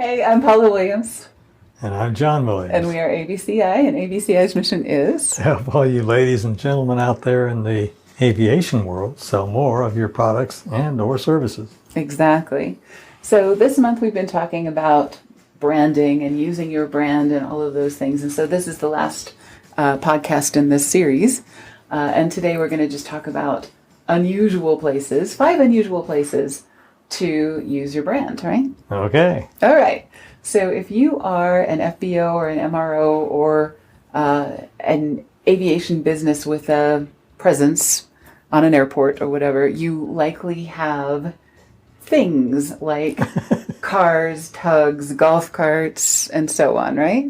Hey, I'm Paula Williams. And I'm John Williams. And we are ABCI, and ABCI's mission is to help all you ladies and gentlemen out there in the aviation world sell more of your products and or services. Exactly. So this month we've been talking about branding and using your brand and all of those things. And so this is the last podcast in this series. And today we're going to just talk about unusual places, 5 unusual places to use your brand, right? Okay. All right. So if you are an FBO or an MRO or an aviation business with a presence on an airport or whatever, you likely have things like cars, tugs, golf carts, and so on, right?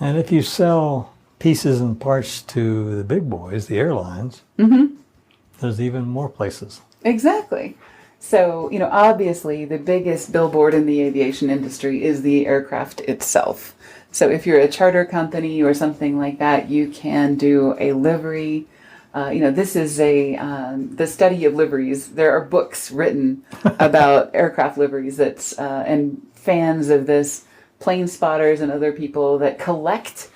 And if you sell pieces and parts to the big boys, the airlines, there's even more places. Exactly. So, obviously the biggest billboard in the aviation industry is the aircraft itself. So if you're a charter company or something like that, you can do a livery. This is the study of liveries. There are books written about aircraft liveries and fans of this, plane spotters and other people that collect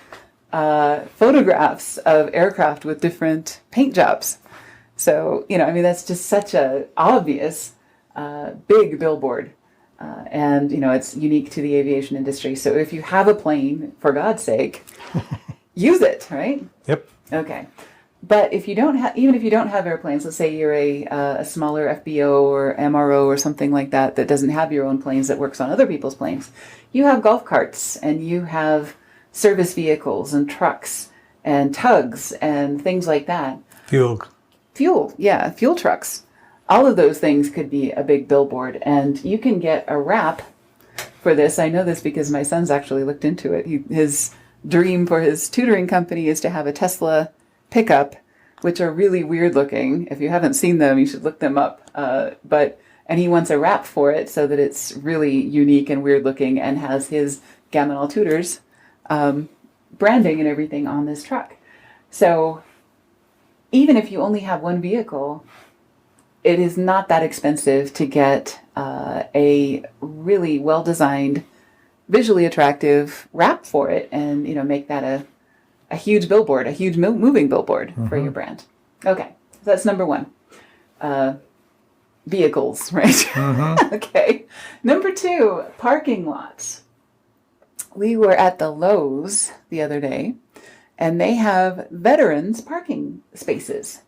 photographs of aircraft with different paint jobs. So, that's just such a obvious big billboard. And it's unique to the aviation industry. So if you have a plane, for God's sake, use it, right? Yep. Okay. But if you don't have, even if you don't have airplanes, let's say you're a smaller FBO or MRO or something like that doesn't have your own planes, that works on other people's planes, you have golf carts and you have service vehicles and trucks and tugs and things like that. Fuel trucks. All of those things could be a big billboard, and you can get a wrap for this. I know this because my son's actually looked into it. His dream for his tutoring company is to have a Tesla pickup, which are really weird looking. If you haven't seen them, you should look them up. And he wants a wrap for it so that it's really unique and weird looking and has his Gaminal Tutors branding and everything on this truck. So even if you only have one vehicle, it is not that expensive to get a really well-designed, visually attractive wrap for it and, make that a huge billboard, a huge moving billboard for your brand. Okay, so that's number 1. Vehicles, right? Okay. Number 2, parking lots. We were at the Lowe's the other day, and they have veterans parking spaces.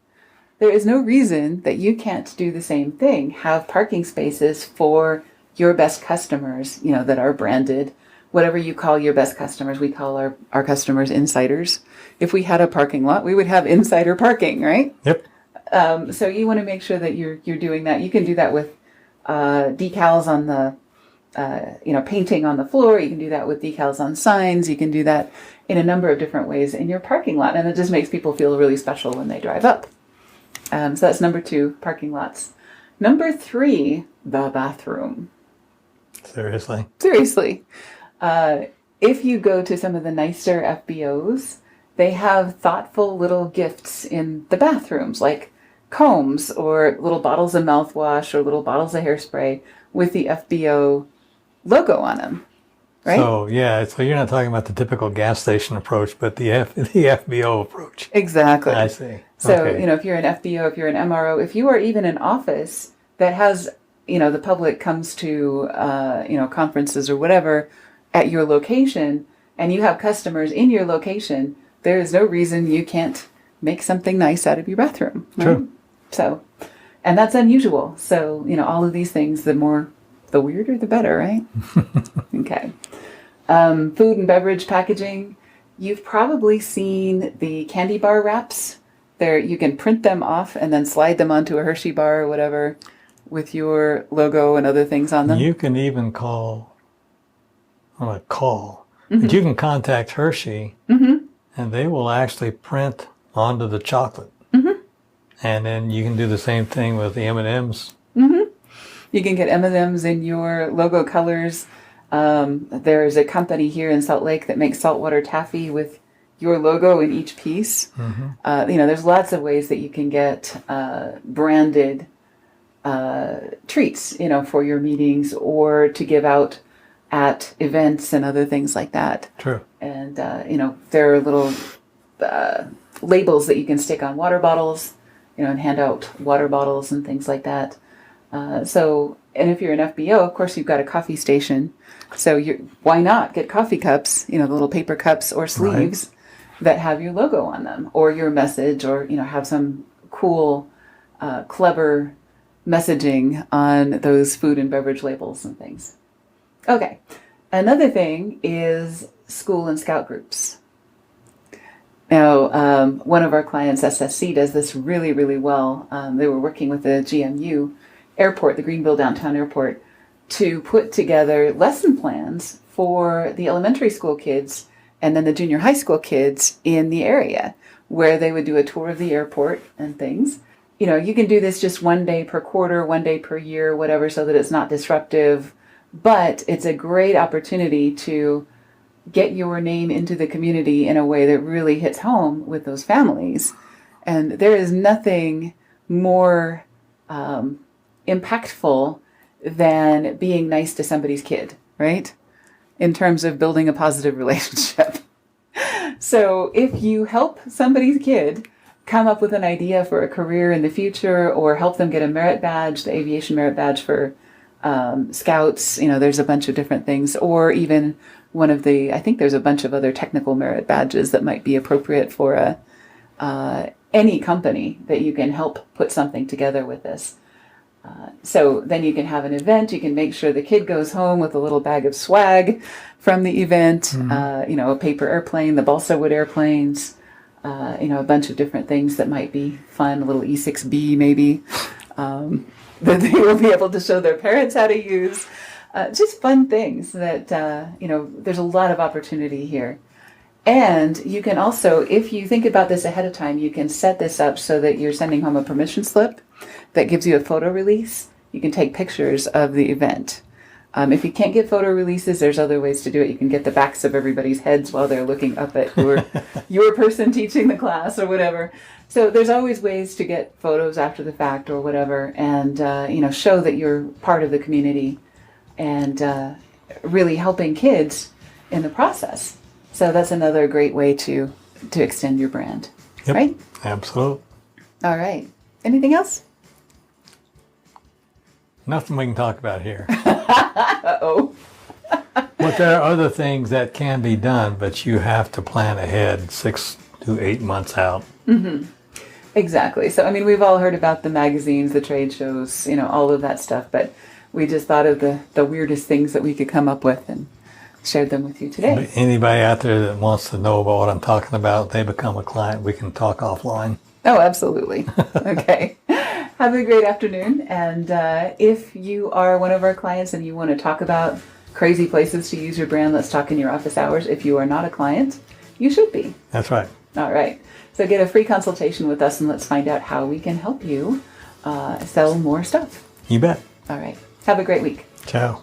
There is no reason that you can't do the same thing. Have parking spaces for your best customers, that are branded. Whatever you call your best customers, we call our customers insiders. If we had a parking lot, we would have insider parking, right? Yep. So you want to make sure that you're doing that. You can do that with decals on the, painting on the floor. You can do that with decals on signs. You can do that in a number of different ways in your parking lot. And it just makes people feel really special when they drive up. So that's number 2, parking lots. Number 3, the bathroom. Seriously. If you go to some of the nicer FBOs, they have thoughtful little gifts in the bathrooms, like combs or little bottles of mouthwash or little bottles of hairspray with the FBO logo on them, right? So you're not talking about the typical gas station approach, but the FBO approach. Exactly. I see. So, okay. If you're an FBO, if you're an MRO, if you are even an office that has, the public comes to, conferences or whatever at your location, and you have customers in your location, there is no reason you can't make something nice out of your bathroom. Right? True. So, and that's unusual. So, all of these things, the weirder, the better, right? Okay. Food and beverage packaging. You've probably seen the candy bar wraps. You can print them off and then slide them onto a Hershey bar or whatever with your logo and other things on them. You can even but you can contact Hershey and they will actually print onto the chocolate. And then you can do the same thing with the M&Ms. You can get M&Ms in your logo colors. There's a company here in Salt Lake that makes saltwater taffy with your logo in each piece. There's lots of ways that you can get branded treats, for your meetings or to give out at events and other things like that. True. And, there are little labels that you can stick on water bottles, and hand out water bottles and things like that. And if you're an FBO, of course, you've got a coffee station. So why not get coffee cups, the little paper cups or sleeves that have your logo on them or your message or, have some cool, clever messaging on those food and beverage labels and things. Okay. Another thing is school and scout groups. Now, one of our clients, SSC, does this really, really well. They were working with the GMU airport, the Greenville Downtown Airport, to put together lesson plans for the elementary school kids and then the junior high school kids in the area, where they would do a tour of the airport and things. You can do this just one day per quarter, one day per year, whatever, so that it's not disruptive. But it's a great opportunity to get your name into the community in a way that really hits home with those families. And there is nothing more impactful than being nice to somebody's kid, right? In terms of building a positive relationship. So if you help somebody's kid come up with an idea for a career in the future or help them get a merit badge, the aviation merit badge for scouts, there's a bunch of different things, or even I think there's a bunch of other technical merit badges that might be appropriate for any company that you can help put something together with this. So then you can have an event. You can make sure the kid goes home with a little bag of swag from the event, a paper airplane, the balsa wood airplanes, a bunch of different things that might be fun, a little E6B maybe, that they will be able to show their parents how to use. Just fun things that, there's a lot of opportunity here. And you can also, if you think about this ahead of time, you can set this up so that you're sending home a permission slip that gives you a photo release. You can take pictures of the event. If you can't get photo releases, there's other ways to do it. You can get the backs of everybody's heads while they're looking up at your person teaching the class or whatever. So there's always ways to get photos after the fact or whatever, and show that you're part of the community and really helping kids in the process. So that's another great way to extend your brand. Yep, right? Absolutely. All right. Anything else? Nothing we can talk about here. Uh-oh. But there are other things that can be done, but you have to plan ahead 6 to 8 months out. Mm-hmm. Exactly. So, we've all heard about the magazines, the trade shows, all of that stuff, but we just thought of the weirdest things that we could come up with and shared them with you today. Anybody out there that wants to know about what I'm talking about, they become a client, we can talk offline. Oh, absolutely. Okay. Have a great afternoon. And if you are one of our clients and you want to talk about crazy places to use your brand, let's talk in your office hours. If you are not a client, you should be. That's right. All right. So get a free consultation with us and let's find out how we can help you sell more stuff. You bet. All right. Have a great week. Ciao.